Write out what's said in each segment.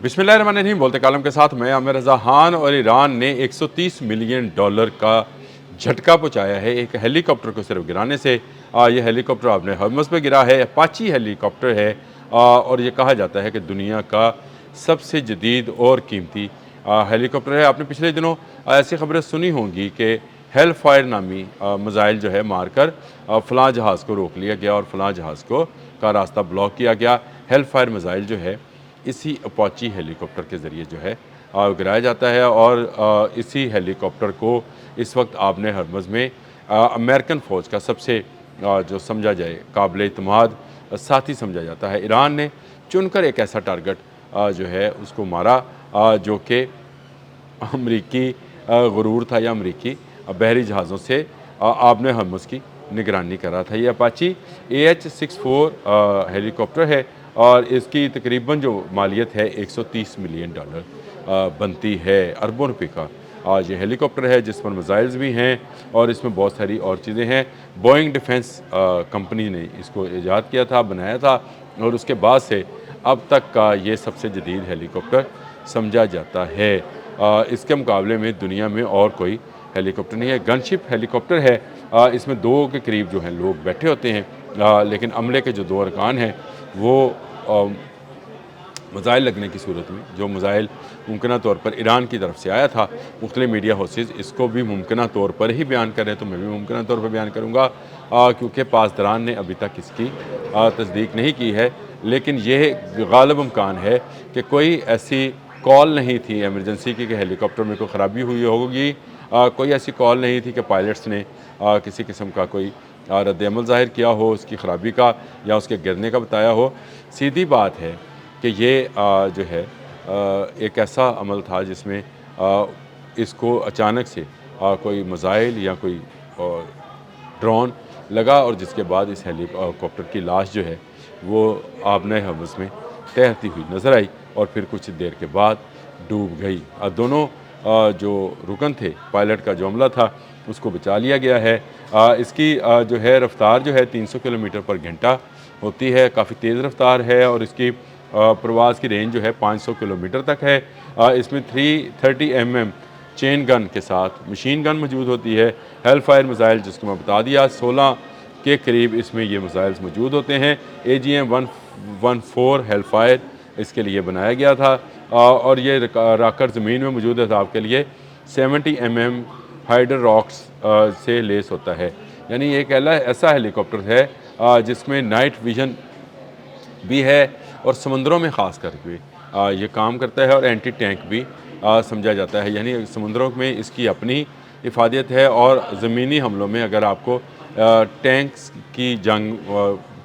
बिस्मिल्लाहिर्रहमानिर्रहीम बोलते कालम के साथ मैं आमिर रज़ा खान। और ईरान ने $130 मिलियन का झटका पहुंचाया है एक हेलीकॉप्टर को सिर्फ गिराने से। ये हेलीकॉप्टर आपने हर्मस पे गिरा है, अपाची हेलीकॉप्टर है। और ये कहा जाता है कि दुनिया का सबसे जदीद और कीमती हेलीकॉप्टर है। आपने पिछले दिनों ऐसी खबरें सुनी होंगी कि हेल फायर नामी मिज़ाइल जो है मारकर फ़लाँ जहाज़ को रोक लिया गया और फ़लाँ जहाज़ का रास्ता ब्लॉक किया गया। हेल फायर मिज़ाइल जो है इसी अपाची हेलीकॉप्टर के ज़रिए जो है गिराया जाता है। और इसी हेलीकॉप्टर को इस वक्त आपने हरमज़ में अमेरिकन फ़ौज का सबसे जो समझा जाए काबिल इत्मीनान साथी समझा जाता है। ईरान ने चुनकर एक ऐसा टारगेट जो है उसको मारा जो कि अमरीकी गुरूर था या अमरीकी बहरी जहाज़ों से आपने हरमज़ की निगरानी कर रहा था। ये अपाची AH-64 हेलीकॉप्टर है और इसकी तकरीबन जो मालियत है $130 मिलियन बनती है, अरबों रुपए का। आज ये हेलीकॉप्टर है जिस पर मिसाइल्स भी हैं और इसमें बहुत सारी और चीज़ें हैं। बोइंग डिफेंस कंपनी ने इसको ईजाद किया था, बनाया था और उसके बाद से अब तक का ये सबसे जदीद हेलीकॉप्टर समझा जाता है। इसके मुकाबले में दुनिया में और कोई हेलीकॉप्टर नहीं है। गनशिप हेलीकॉप्टर है। इसमें 2 के करीब जो हैं लोग बैठे होते हैं, लेकिन अमले के जो 2 अरकान हैं वो मिज़ाइल लगने की सूरत में, जो मिज़ाइल मुमकिन तौर पर ईरान की तरफ से आया था, मुख्तलिफ मीडिया हाउसेस इसको भी मुमकिन तौर पर ही बयान कर रहे हैं, तो मैं भी मुमकिन तौर पर बयान करूँगा क्योंकि पासदारान ने अभी तक इसकी तस्दीक नहीं की है। लेकिन यह गालिब इम्कान है कि कोई ऐसी कॉल नहीं थी एमरजेंसी की कि हेलीकॉप्टर में कोई ख़राबी हुई होगी। कोई ऐसी कॉल नहीं थी कि पायलट्स ने किसी किस्म का कोई रद्द-ए-अमल ज़ाहिर किया हो उसकी ख़राबी का या उसके गिरने का बताया हो। सीधी बात है कि ये जो है एक ऐसा अमल था जिसमें इसको अचानक से कोई मिज़ाइल या कोई ड्रोन लगा और जिसके बाद इस हेलीकॉप्टर की लाश जो है वो आपने हवस में तैरती हुई नज़र आई और फिर कुछ देर के बाद डूब गई। दोनों जो रुकन थे, पायलट का जो अमला था उसको बचा लिया गया है। इसकी जो है रफ़्तार जो है 300 किलोमीटर पर घंटा होती है, काफ़ी तेज़ रफ़्तार है और इसकी प्रवास की रेंज जो है 500 किलोमीटर तक है। इसमें 330 mm चेन गन के साथ मशीन गन मौजूद होती है। हेल फायर मिज़ाइल जिसको मैं बता दिया 16 के करीब इसमें ये मिज़ाइल्स मौजूद होते हैं। AGM-114 हेल फायर इसके लिए बनाया गया था और ये राकर ज़मीन में मौजूद है आपके लिए 70 mm हाइडर रॉक्स से लेस होता है। यानी एक ऐसा हेलीकॉप्टर है जिसमें नाइट विजन भी है और समंदरों में ख़ास करके ये काम करता है और एंटी टैंक भी समझा जाता है। यानी समुद्रों में इसकी अपनी इफ़ादियत है और ज़मीनी हमलों में अगर आपको टैंक्स की जंग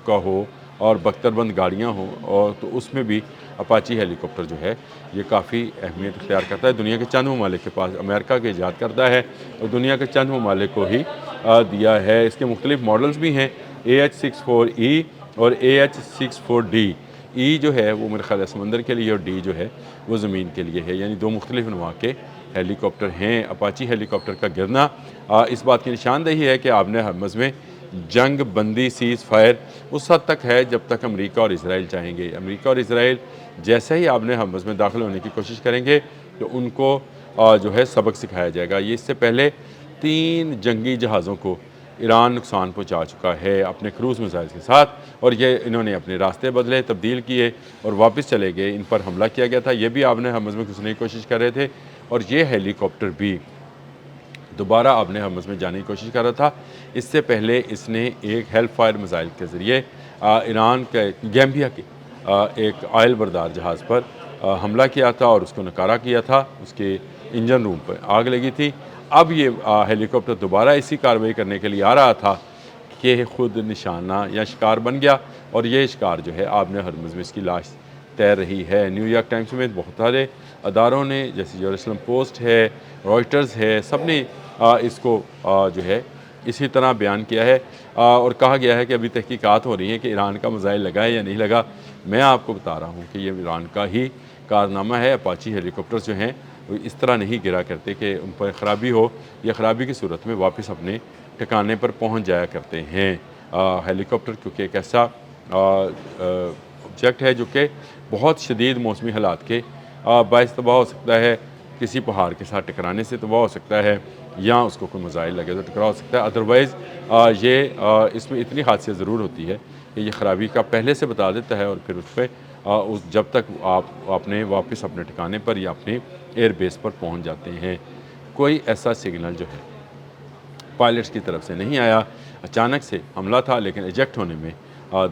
का हो और बख्तरबंद गाड़ियाँ हों और तो उसमें भी अपाची हेलीकॉप्टर जो है ये काफ़ी अहमियत इख्तियार करता है। दुनिया के चंद ममालिक के पास, अमेरिका के ईजाद करता है और दुनिया के चंद ममालिक को ही दिया है। इसके मुख्तलिफ मॉडल्स भी हैं, AH-64E और AH-64D। ई जो है वो मेरे ख्याल है समंदर के लिए और डी जो है वो ज़मीन के लिए है। यानी 2 मुख्तलिफ नवा के हेलीकॉप्टर हैं। अपाची हेलीकॉप्टर का गिरना इस बात की निशानदेही है कि आपने हरमज़ में जंग बंदी सीज़ फायर उस हद तक है जब तक अमेरिका और इसराइल चाहेंगे। अमेरिका और इसराइल जैसे ही आपने हरमज़ में दाखिल होने की कोशिश करेंगे तो उनको जो है सबक सिखाया जाएगा। ये इससे पहले 3 जंगी जहाज़ों को ईरान नुकसान पहुंचा चुका है अपने क्रूज़ मिसाइल के साथ और ये इन्होंने अपने रास्ते बदले, तब्दील किए और वापस चले गए। इन पर हमला किया गया था, ये भी आपने हरमज़ में घुसने की कोशिश कर रहे थे और ये हेलीकॉप्टर भी दोबारा आपने हरमज़ में जाने की कोशिश कर रहा था। इससे पहले इसने एक हेल फायर मिसाइल के ज़रिए ईरान के गैम्बिया के एक ऑयल बरदार जहाज़ पर हमला किया था और उसको नकारा किया था, उसके इंजन रूम पर आग लगी थी। अब ये हेलीकॉप्टर दोबारा इसी कार्रवाई करने के लिए आ रहा था कि खुद निशाना या शिकार बन गया और ये शिकार जो है आपने हरमज़ में इसकी लाश तैर रही है। न्यूयॉर्क टाइम्स में बहुत सारे अदारों ने जैसे जेरूसलम पोस्ट है, रॉयटर्स है, सब ने इसको जो है इसी तरह बयान किया है और कहा गया है कि अभी तहकीकात हो रही हैं कि ईरान का मिसाइल लगा है या नहीं लगा। मैं आपको बता रहा हूँ कि ये ईरान का ही कारनामा है। अपाची हेलीकॉप्टर्स जो हैं वो इस तरह नहीं गिरा करते कि उन पर ख़राबी हो या ख़राबी की सूरत में वापस अपने ठिकाने पर पहुंच जाया करते हैं। हेलीकॉप्टर क्योंकि एक ऐसा ऑब्जेक्ट है जो कि बहुत शदीद मौसमी हालात के باعث تباہ ہو سکتا ہے، کسی پہاڑ کے ساتھ ٹکرانے سے تباہ ہو سکتا ہے، یا اس کو کوئی میزائل لگے تو ٹکرا ہو سکتا ہے۔ ادروائز اس میں اتنی خاصیت ضرور ہوتی ہے کہ یہ خرابی کا پہلے سے بتا دیتا ہے، اور پھر اس پہ جب تک آپ اپنے واپس اپنے ٹھکانے پر یا اپنے ایئر بیس پر پہنچ جاتے ہیں، کوئی ایسا سگنل جو ہے پائلٹس کی طرف سے نہیں آیا۔ اچانک سے حملہ تھا، لیکن ایجیکٹ ہونے میں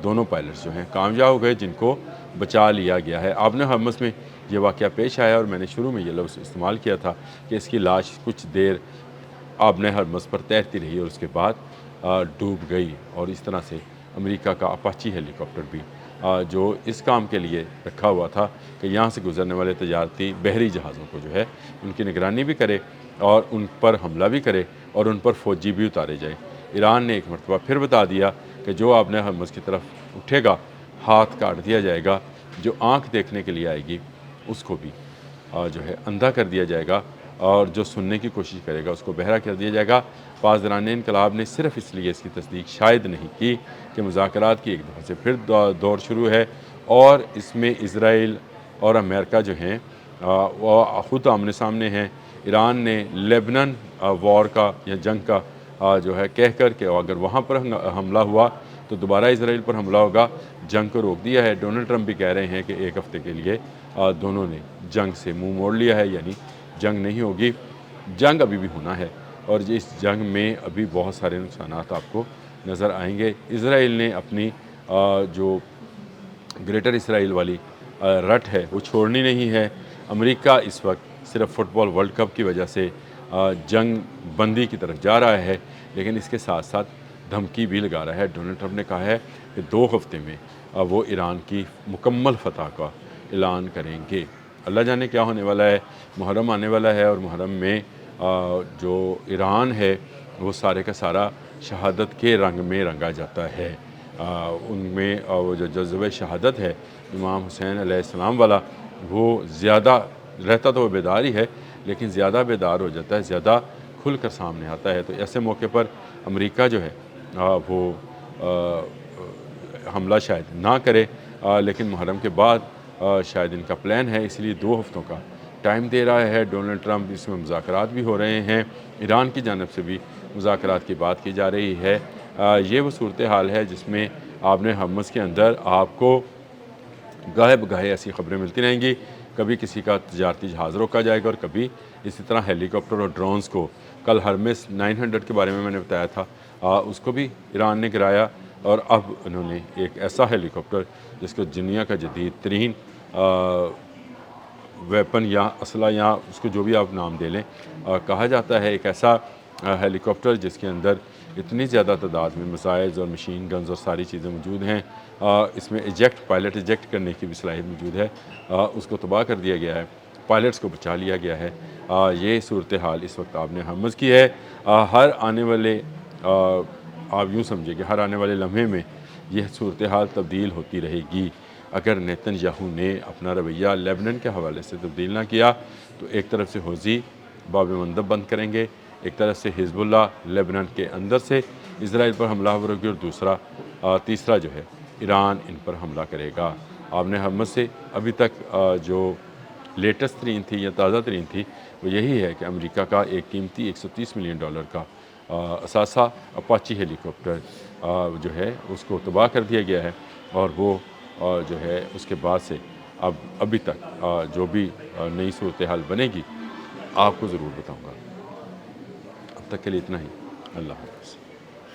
دونوں پائلٹس جو ہیں کامیاب ہو گئے، جن کو بچا لیا گیا ہے۔ آبن حمص میں یہ واقعہ پیش آیا، اور میں نے شروع میں یہ لفظ استعمال کیا تھا کہ اس کی لاش کچھ دیر آبن حمص پر تیرتی رہی اور اس کے بعد ڈوب گئی، اور اس طرح سے امریکہ کا اپاچی ہیلی کاپٹر بھی جو اس کام کے لیے رکھا ہوا تھا کہ یہاں سے گزرنے والے تجارتی بحری جہازوں کو جو ہے ان کی نگرانی بھی کرے اور ان پر حملہ بھی کرے اور ان پر فوجی بھی اتارے جائیں۔ ایران نے ایک مرتبہ پھر بتا دیا کہ جو آبن حمص کی طرف اٹھے گا ہاتھ کاٹ دیا جائے گا، جو آنکھ دیکھنے کے لیے آئے گی اس کو بھی جو ہے اندھا کر دیا جائے گا، اور جو سننے کی کوشش کرے گا اس کو بہرا کر دیا جائے گا۔ پاسداران انقلاب نے صرف اس لیے اس کی تصدیق شاید نہیں کی کہ مذاکرات کی ایک دفعہ سے پھر دور شروع ہے، اور اس میں اسرائیل اور امریکہ جو ہیں وہ خود آمنے سامنے ہیں۔ ایران نے لیبنان وار کا یا جنگ کا جو ہے کہہ کر کہ اگر وہاں پر حملہ ہوا تو دوبارہ اسرائیل پر حملہ ہوگا، جنگ کو روک دیا ہے۔ ڈونلڈ ٹرمپ بھی کہہ رہے ہیں کہ ایک ہفتے کے لیے دونوں نے جنگ سے منہ موڑ لیا ہے، یعنی جنگ نہیں ہوگی۔ جنگ ابھی بھی ہونا ہے، اور اس جنگ میں ابھی بہت سارے نقصانات آپ کو نظر آئیں گے۔ اسرائیل نے اپنی جو گریٹر اسرائیل والی رٹ ہے وہ چھوڑنی نہیں ہے۔ امریکہ اس وقت صرف فٹ بال ورلڈ کپ کی وجہ سے جنگ بندی کی طرف جا رہا ہے، لیکن اس کے ساتھ ساتھ دھمکی بھی لگا رہا ہے۔ ڈونلڈ ٹرمپ نے کہا ہے کہ 2 ہفتے میں وہ ایران کی مکمل فتح کا اعلان کریں گے۔ اللہ جانے کیا ہونے والا ہے۔ محرم آنے والا ہے، اور محرم میں جو ایران ہے وہ سارے کا سارا شہادت کے رنگ میں رنگا جاتا ہے۔ ان میں وہ جو جذبہ شہادت ہے امام حسین علیہ السلام والا، وہ زیادہ رہتا تو وہ بیدار ہی ہے، لیکن زیادہ بیدار ہو جاتا ہے، زیادہ کھل کر سامنے آتا ہے۔ تو ایسے موقع پر امریکہ جو ہے وہ حملہ شاید نہ کرے، لیکن محرم کے بعد شاید ان کا پلان ہے، اس لیے 2 ہفتوں کا ٹائم دے رہا ہے ڈونلڈ ٹرمپ۔ اس میں مذاکرات بھی ہو رہے ہیں، ایران کی جانب سے بھی مذاکرات کی بات کی جا رہی ہے۔ یہ وہ صورتحال ہے جس میں آبن حمص کے اندر آپ کو گاہے بگاہے ایسی خبریں ملتی رہیں گی۔ کبھی کسی کا تجارتی جہاز روکا جائے گا، اور کبھی اسی طرح ہیلی کاپٹر اور ڈرونز کو، کل ہرمس 900 کے بارے میں نے بتایا تھا، اس کو بھی ایران نے گرایا، اور اب انہوں نے ایک ایسا ہیلی کاپٹر جس کو دنیا کا جدید ترین ویپن یا اسلحہ یا اس کو جو بھی آپ نام دے لیں کہا جاتا ہے، ایک ایسا ہیلی کاپٹر جس کے اندر اتنی زیادہ تعداد میں میزائلز اور مشین گنز اور ساری چیزیں موجود ہیں، اس میں پائلٹ ایجیکٹ کرنے کی بھی صلاحیت موجود ہے، اس کو تباہ کر دیا گیا ہے، پائلٹس کو بچا لیا گیا ہے۔ یہ صورتحال اس وقت آبن حمص کی ہے۔ ہر آنے والے آپ یوں سمجھیں کہ ہر آنے والے لمحے میں یہ صورتحال تبدیل ہوتی رہے گی۔ اگر نیتن یاہو نے اپنا رویہ لیبنان کے حوالے سے تبدیل نہ کیا تو ایک طرف سے حوثی باب مندب بند کریں گے، ایک طرف سے حزب اللہ لیبنان کے اندر سے اسرائیل پر حملہ آور ہوگی، اور تیسرا جو ہے ایران ان پر حملہ کرے گا۔ آبن حمص سے ابھی تک جو لیٹسٹ ترین تھی یا تازہ ترین تھی وہ یہی ہے کہ امریکہ کا ایک قیمتی $130 ملین کا اثاثہ اپاچی ہیلی کاپٹر جو ہے اس کو تباہ کر دیا گیا ہے، اور وہ جو ہے اس کے بعد سے ابھی تک جو بھی نئی صورتحال بنے گی آپ کو ضرور بتاؤں گا۔ اب تک کے لیے اتنا ہی۔ اللہ حافظ۔